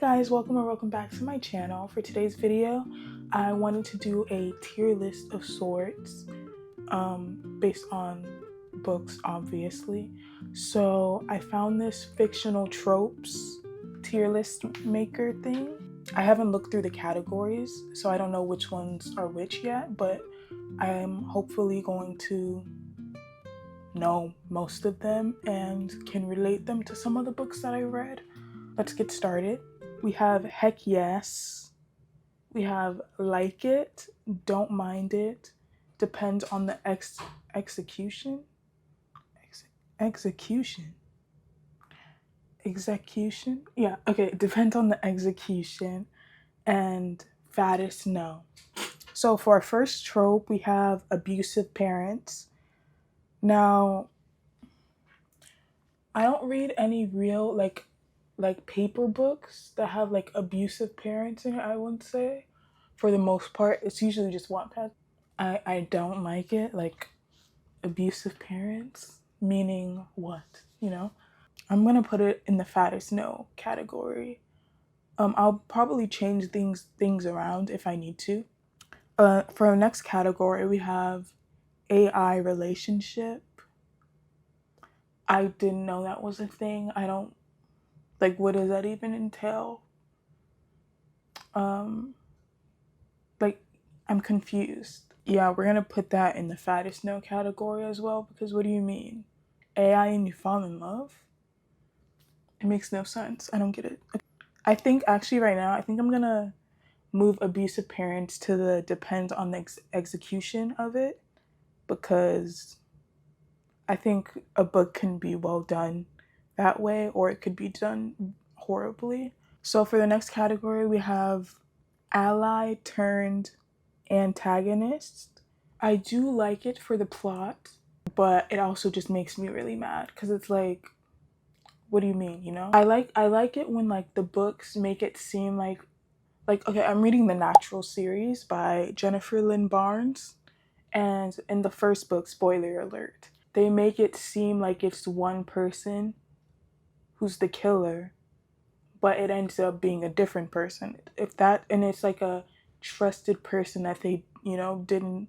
Guys, welcome or welcome back to my channel. For today's video, I wanted to do a tier list of sorts based on books, obviously. So I found this fictional tropes tier list maker thing. I haven't looked through the categories, so I don't know which ones are which yet, but I am hopefully going to know most of them and can relate them to some of the books that I read. Let's get started. We have heck yes. We have like it, don't mind it, depends on the execution. Yeah, okay, depends on the execution, and fattest no. So for our first trope, we have abusive parents. Now, I don't read any real like paper books that have like abusive parents in it, I wouldn't say. For the most part, it's usually just Wattpad. I don't like it. Like, abusive parents, meaning what, you know? I'm gonna put it in the fattest no category. I'll probably change things around if I need to. For our next category, we have AI relationship. I didn't know that was a thing. I don't like, what does that even entail? Like, I'm confused. Yeah, we're gonna put that in the fattest no category as well, because what do you mean? AI and you fall in love? It makes no sense. I don't get it. I think actually right now, I think I'm gonna move abusive parents to the depends on the execution of it, because I think a book can be well done that way, or it could be done horribly. So for the next category, we have ally turned antagonist. I do like it for the plot, but it also just makes me really mad because it's like, what do you mean, you know? I like it when like the books make it seem like okay, I'm reading the Natural series by Jennifer Lynn Barnes, and in the first book, spoiler alert, they make it seem like it's one person who's the killer, but it ends up being a different person. And it's like a trusted person that they, didn't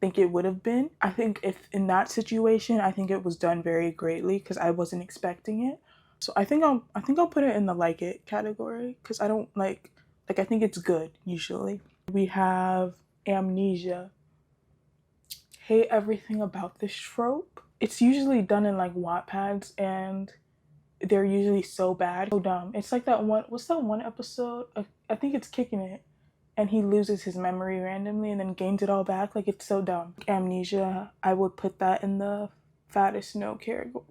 think it would have been. I think if in that situation, I think it was done very greatly because I wasn't expecting it. So I think I'll put it in the like it category because I don't like I think it's good usually. We have amnesia. Hate everything about this trope. It's usually done in like Wattpads, and they're usually so bad, so dumb. It's like that one. What's that one episode? I think it's Kicking It, and he loses his memory randomly and then gains it all back. Like, it's so dumb. Amnesia. I would put that in the fattest no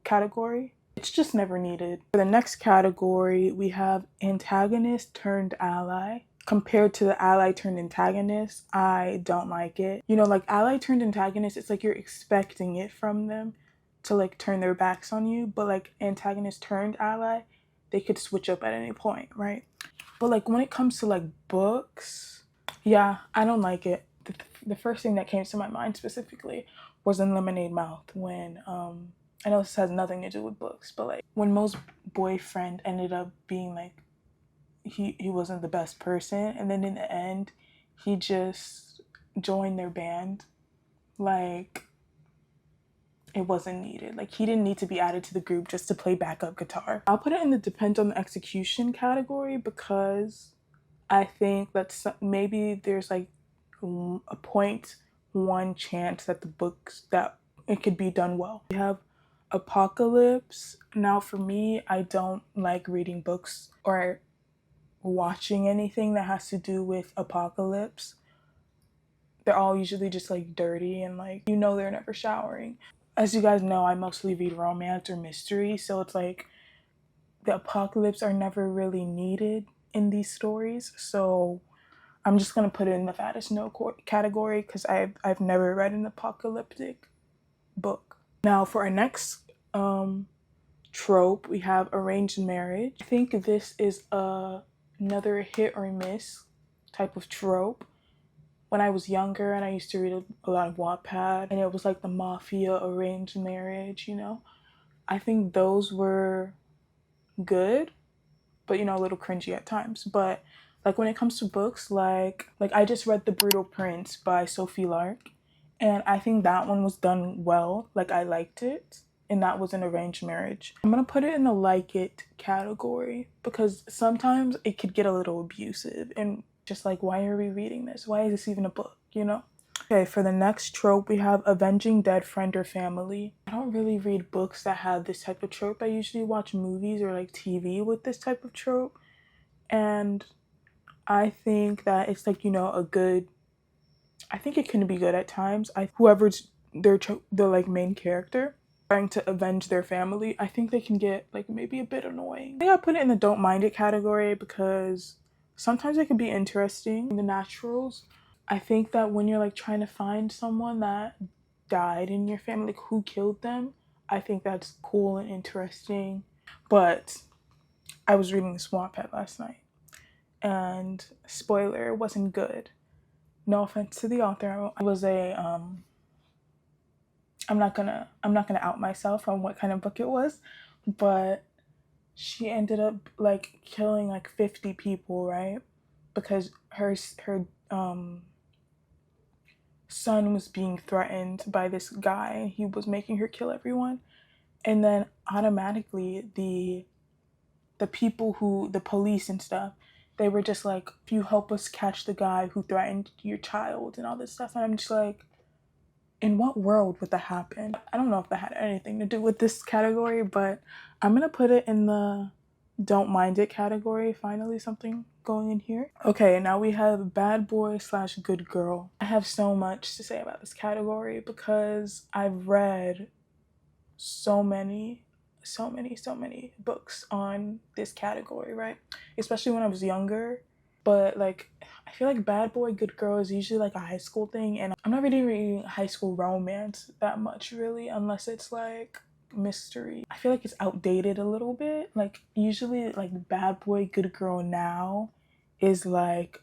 category. It's just never needed. For the next category, we have antagonist turned ally. Compared to the ally turned antagonist, I don't like it. Like ally turned antagonist, it's like you're expecting it from them to like turn their backs on you, but like antagonist turned ally, they could switch up at any point, right? But like when it comes to like books, yeah, I don't like it. The first thing that came to my mind specifically was in Lemonade Mouth when I know this has nothing to do with books, but like when Mo's boyfriend ended up being like he wasn't the best person, and then in the end he just joined their band. Like, it wasn't needed. Like, he didn't need to be added to the group just to play backup guitar. I'll put it in the depends on the execution category because I think that maybe there's like a 0.1 chance that that it could be done well. We have apocalypse. Now for me, I don't like reading books or watching anything that has to do with apocalypse. They're all usually just like dirty and like, they're never showering. As you guys know, I mostly read romance or mystery, so it's like the apocalypse are never really needed in these stories. So I'm just gonna put it in the fattest no category because I've never read an apocalyptic book. Now for our next trope, we have arranged marriage. I think this is another hit or miss type of trope. When I was younger and I used to read a lot of Wattpad, and it was like the mafia arranged marriage, I think those were good, but a little cringy at times. But like when it comes to books, like I just read The Brutal Prince by Sophie Lark, and I think that one was done well. Like I liked it, and that was an arranged marriage. I'm gonna put it in the like it category because sometimes it could get a little abusive and just like, why are we reading this? Why is this even a book, Okay, for the next trope, we have avenging dead friend or family. I don't really read books that have this type of trope. I usually watch movies or like TV with this type of trope. And I think that it's like, a good, I think it can be good at times. Whoever's their like main character trying to avenge their family, I think they can get like maybe a bit annoying. I think I put it in the don't mind it category because sometimes it can be interesting in the naturals. I think that when you're like trying to find someone that died in your family, like who killed them, I think that's cool and interesting. But I was reading Swamp Pet last night, and spoiler, it wasn't good. No offense to the author. I was I'm not gonna out myself on what kind of book it was, but she ended up like killing like 50 people, right? Because her son was being threatened by this guy. He was making her kill everyone. And then automatically the people the police and stuff, they were just like, if you help us catch the guy who threatened your child and all this stuff. And I'm just like, in what world would that happen? I don't know if that had anything to do with this category, but I'm gonna put it in the don't mind it category. Finally, something going in here. Okay, now we have bad boy / good girl. I have so much to say about this category because I've read so many books on this category, right? Especially when I was younger. But like, I feel like bad boy, good girl is usually like a high school thing, and I'm not really reading high school romance that much, really, unless it's like mystery. I feel like it's outdated a little bit. Like usually like bad boy, good girl now is like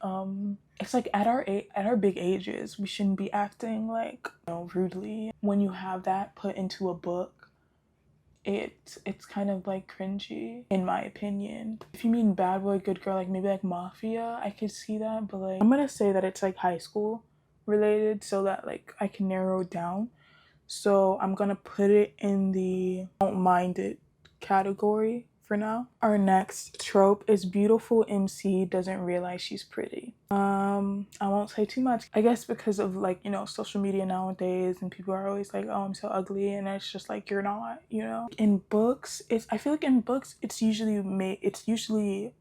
it's like at our big ages, we shouldn't be acting like rudely. When you have that put into a book, it's kind of like cringy in my opinion. If you mean bad boy good girl, like maybe like mafia, I could see that, but like I'm gonna say that it's like high school related so that like I can narrow it down. So I'm gonna put it in the don't mind it category for now. Our next trope is beautiful MC doesn't realize she's pretty. I won't say too much. I guess because of like, social media nowadays and people are always like, oh, I'm so ugly, and it's just like you're not. In books, I feel like in books it's usually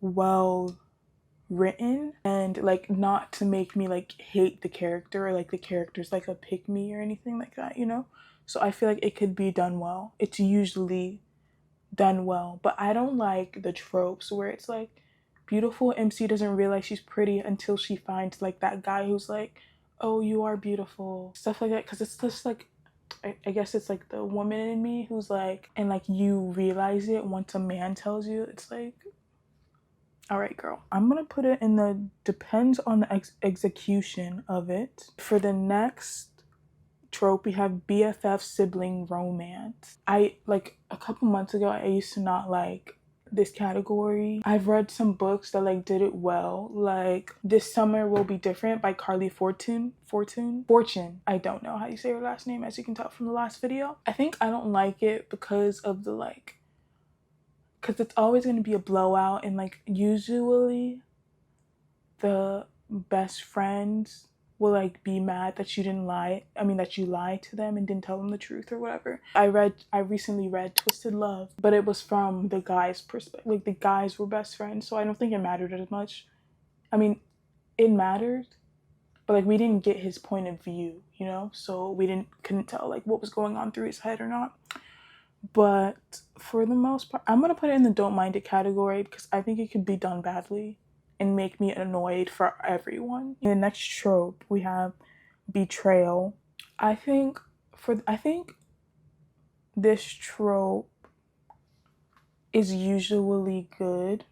well written and like not to make me like hate the character or like the character's like a pick me or anything like that. So I feel like it could be done well. It's usually done well, but I don't like the tropes where it's like beautiful MC doesn't realize she's pretty until she finds like that guy who's like, oh, you are beautiful, stuff like that. Because it's just like, I guess it's like the woman in me who's like, and like you realize it once a man tells you. It's like, all right, girl. I'm gonna put it in the depends on the execution of it. For the next trope, we have BFF sibling romance. I like a couple months ago, I used to not like this category. I've read some books that like did it well, like This Summer Will Be Different by Carly Fortune. I don't know how you say her last name, as you can tell from the last video. I think I don't like it because of because it's always going to be a blowout, and like usually the best friends will like be mad that that you lied to them and didn't tell them the truth or whatever. I recently read Twisted Love, but it was from the guy's perspective. Like the guys were best friends, so I don't think it mattered as much. I mean, it mattered, but like we didn't get his point of view, so we couldn't tell like what was going on through his head or not. But for the most part, I'm gonna put it in the don't mind it category because I think it could be done badly and make me annoyed for everyone. In the next trope, we have betrayal. I think this trope is usually good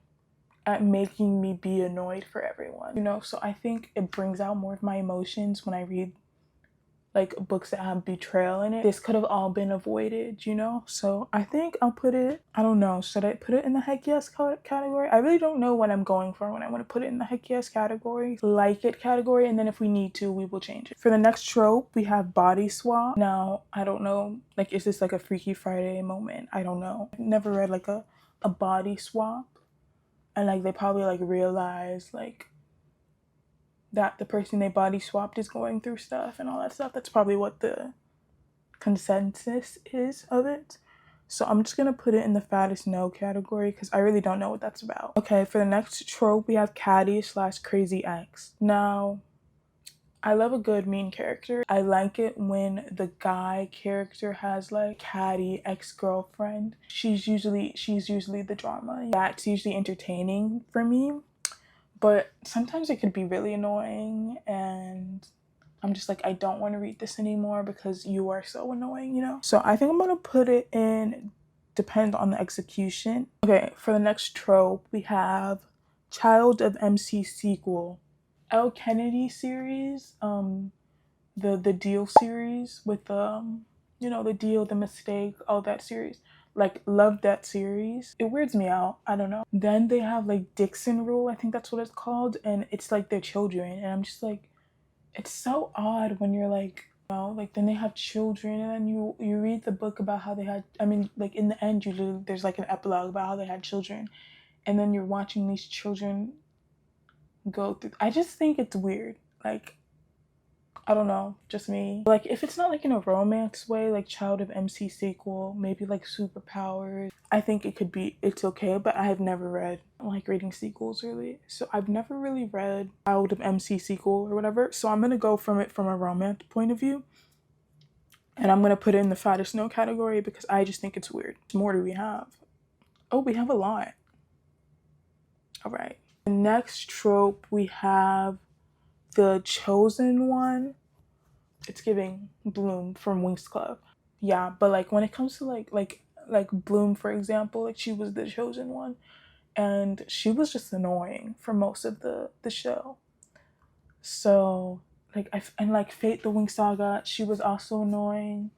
at making me be annoyed for everyone. So I think it brings out more of my emotions when I read like books that have betrayal in it. This could have all been avoided, you know? So I think I'll put it, I don't know, should I put it in the heck yes category? I really don't know what I'm going for when I want to put it in the heck yes category, like it category, and then if we need to, we will change it. For the next trope, we have body swap. Now, I don't know, like, is this like a Freaky Friday moment? I don't know. I've never read like a body swap, and like they probably like realize like that the person they body swapped is going through stuff and all that stuff. That's probably what the consensus is of it. So I'm just gonna put it in the fattest no category because I really don't know what that's about. Okay, for the next trope, we have catty / crazy ex. Now, I love a good mean character. I like it when the guy character has like catty ex-girlfriend. She's usually the drama. That's usually entertaining for me. But sometimes it could be really annoying, and I'm just like, I don't want to read this anymore because you are so annoying, you know? So I think I'm gonna put it in depend on the execution. Okay, for the next trope, we have Child of MC sequel. L. Kennedy series, the Deal series with you know, the Deal, the Mistake, all that series. Like, love that series. It weirds me out. I don't know. Then they have like Dixon Rule, I think that's what it's called, and it's like their children, and I'm just like, it's so odd when you're like, you know, like then they have children, and then you read the book about how they had. I mean, like in the end, usually there's like an epilogue about how they had children, and then you're watching these children go through. I just think it's weird. Like, I don't know, just me. Like, if it's not like in a romance way, like Child of MC sequel, maybe like superpowers, I think it's okay, but I have never read, I don't like reading sequels really. So I've never really read Child of MC sequel or whatever. So I'm gonna go from a romance point of view. And I'm gonna put it in the fattest no category because I just think it's weird. What more do we have? Oh, we have a lot. All right. The next trope, we have the chosen one. It's giving Bloom from Winx Club. Yeah, but like when it comes to like Bloom, for example, like she was the chosen one, and she was just annoying for most of the show. So like and like Fate the Winx Saga, she was also annoying,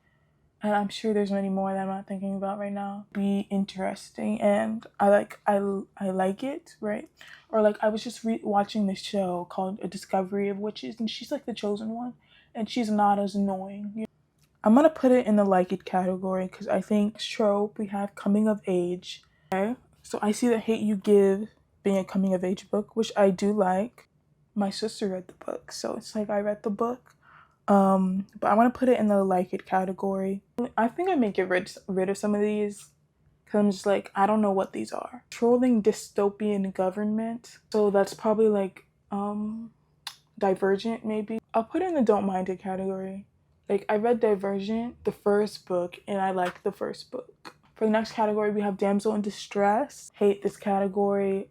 and I'm sure there's many more that I'm not thinking about right now. Be interesting, and I like it, right? Or like I was just watching this show called A Discovery of Witches, and she's like the chosen one, and she's not as annoying. I'm gonna put it in the like it category because I think trope we have coming of age. Okay, so I see the Hate You Give being a coming of age book, which I do like. My sister read the book, so it's like I read the book. But I want to put it in the like it category. I think I may get rid of some of these because I'm just like, I don't know what these are. Trolling dystopian government. So that's probably like Divergent maybe. I'll put it in the don't mind it category. Like, I read Divergent, the first book, and I liked the first book. For the next category, we have Damsel in Distress. Hate this category.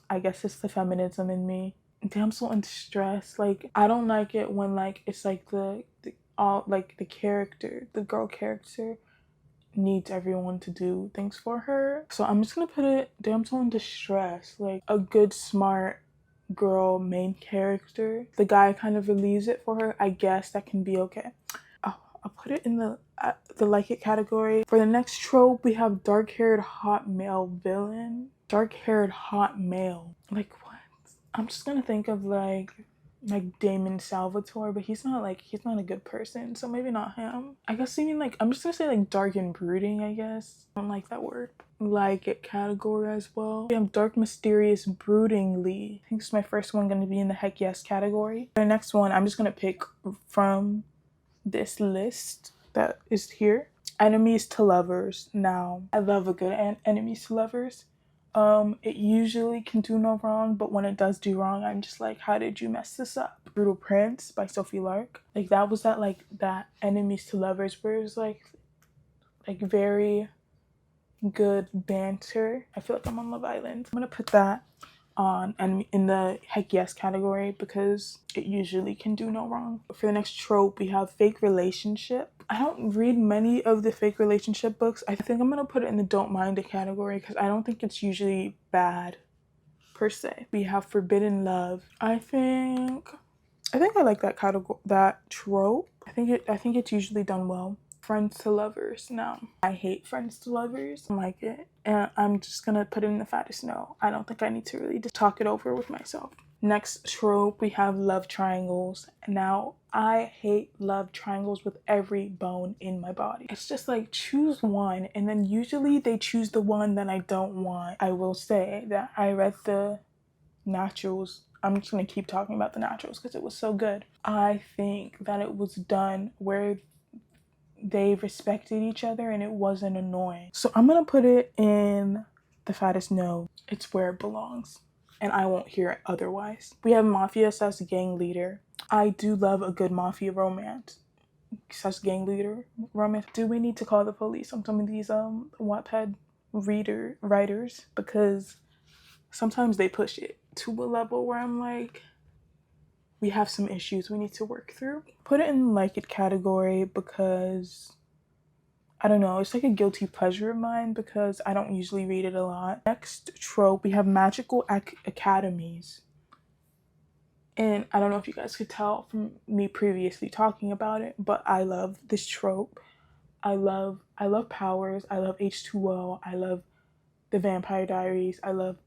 I guess it's the feminism in me. Damsel in Distress, like, I don't like it when like it's like the character, the girl character needs everyone to do things for her. So I'm just gonna put it Damsel in Distress, like a good smart girl main character. The guy kind of relieves it for her. I guess that can be okay. I'll put it in the like it category. For the next trope, we have dark-haired hot male villain. Dark-haired hot male. Like what? I'm just gonna think of like Damon Salvatore, but he's not a good person, so maybe not him. I guess even like I'm just gonna say like dark and brooding, I guess. I don't like that word. Like it category as well. We have dark, mysterious, broodingly. I think it's my first one gonna be in the heck yes category. The next one I'm just gonna pick from this list that is here. Enemies to lovers. Now, I love a good enemies to lovers. It usually can do no wrong, but when it does do wrong, I'm just like, how did you mess this up? Brutal Prince by Sophie Lark. Like that was that enemies to lovers where it was like very good banter. I feel like I'm on Love Island. I'm gonna put that on and in the heck yes category because it usually can do no wrong. For the next trope, we have fake relationship. I don't read many of the fake relationship books. I think I'm gonna put it in the don't mind it category because I don't think it's usually bad per se. We have forbidden love. I think I like that category, that trope. I think it's usually done well. Friends to lovers. Now, I hate friends to lovers. I don't like it. And I'm just gonna put it in the fattest no. I don't think I need to really just talk it over with myself. Next trope, we have love triangles. Now, I hate love triangles with every bone in my body. It's just like, choose one, and then usually they choose the one that I don't want. I will say that I read the Naturals. I'm just gonna keep talking about the Naturals because it was so good. I think that it was done where they respected each other and it wasn't annoying. So I'm gonna put it in the fattest no. It's where it belongs, and I won't hear it otherwise. We have mafia / gang leader. I do love a good mafia romance / gang leader romance. Do we need to call the police on some of these Wattpad writers? Because sometimes they push it to a level where I'm like, we have some issues we need to work through. Put it in like it category because, I don't know, it's like a guilty pleasure of mine because I don't usually read it a lot. Next trope, we have magical academies. And I don't know if you guys could tell from me previously talking about it, but I love this trope. I love powers. I love H2O. I love the Vampire Diaries. I love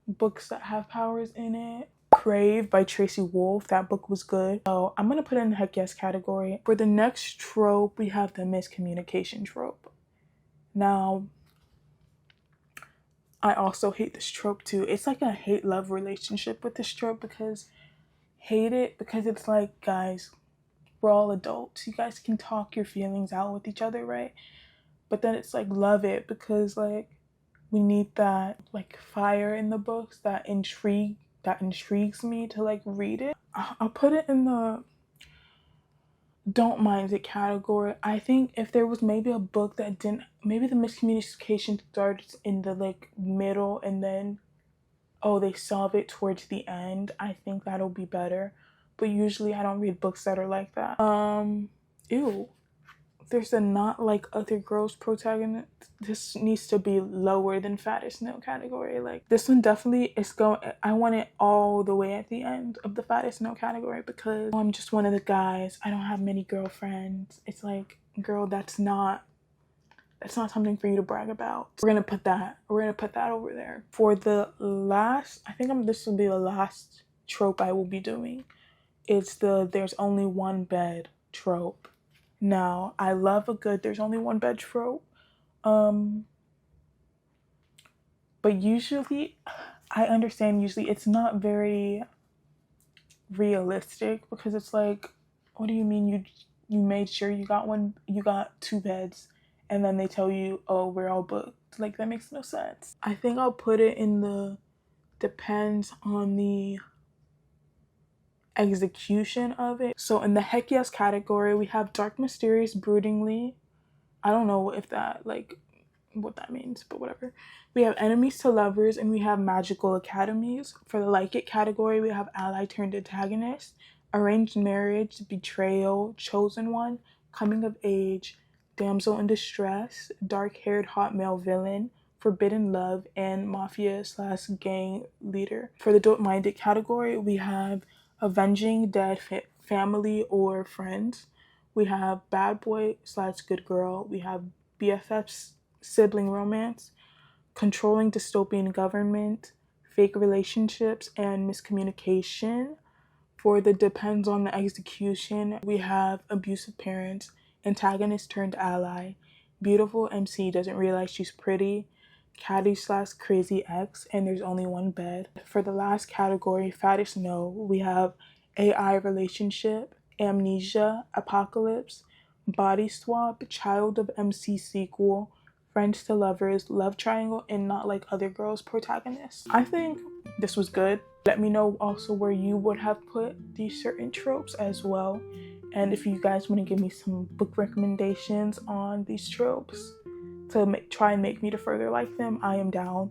books that have powers in it. Crave by Tracy Wolff. That book was good. So I'm gonna put it in the heck yes category. For the next trope, we have the miscommunication trope. Now, I also hate this trope too. It's like a hate-love relationship with this trope because hate it because it's like, guys, we're all adults. You guys can talk your feelings out with each other, right? But then it's like love it because like we need that like fire in the books, that intrigues me to like read it. I'll put it in the don't mind it category. I think if there was maybe a book that didn't, maybe the miscommunication starts in the like middle and then they solve it towards the end, I think that'll be better. But usually I don't read books that are like that. Ew. There's a not like other girls protagonist. This needs to be lower than fattest no category. Like this one definitely is going, I want it all the way at the end of the fattest no category because I'm just one of the guys. I don't have many girlfriends. It's like, girl, that's not something for you to brag about. We're gonna put that over there. For the last, I think this will be the last trope I will be doing. It's the there's only one bed trope. Now, I love a good there's only one bed trope. But usually, I understand usually it's not very realistic because it's like, what do you mean you made sure you got two beds and then they tell you, oh, we're all booked? Like, that makes no sense. I think I'll put it in the depends on the execution of it. So in the heck yes category, we have dark, mysterious, broodingly. I don't know if that like what that means, but whatever. We have enemies to lovers and we have magical academies. For the like it category, we have ally turned antagonist, arranged marriage, betrayal, chosen one, coming of age, damsel in distress, dark-haired hot male villain, forbidden love, and mafia / gang leader. For the don't mind it category, we have avenging dead family or friends. We have bad boy / good girl. We have BFFs, sibling romance, controlling dystopian government, fake relationships, and miscommunication. For the depends on the execution, we have abusive parents, antagonist turned ally, beautiful MC doesn't realize she's pretty, catty / crazy ex, and there's only one bed. For the last category, fattest no, we have AI relationship, amnesia, apocalypse, body swap, child of MC sequel, friends to lovers, love triangle, and not like other girls protagonists. I think this was good. Let me know also where you would have put these certain tropes as well. And if you guys want to give me some book recommendations on these tropes to try and make me to further like them, I am down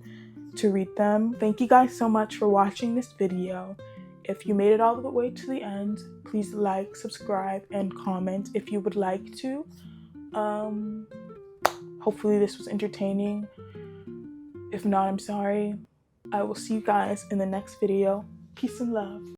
to read them. Thank you guys so much for watching this video. If you made it all the way to the end, please like, subscribe, and comment if you would like to. Hopefully this was entertaining. If not, I'm sorry. I will see you guys in the next video. Peace and love.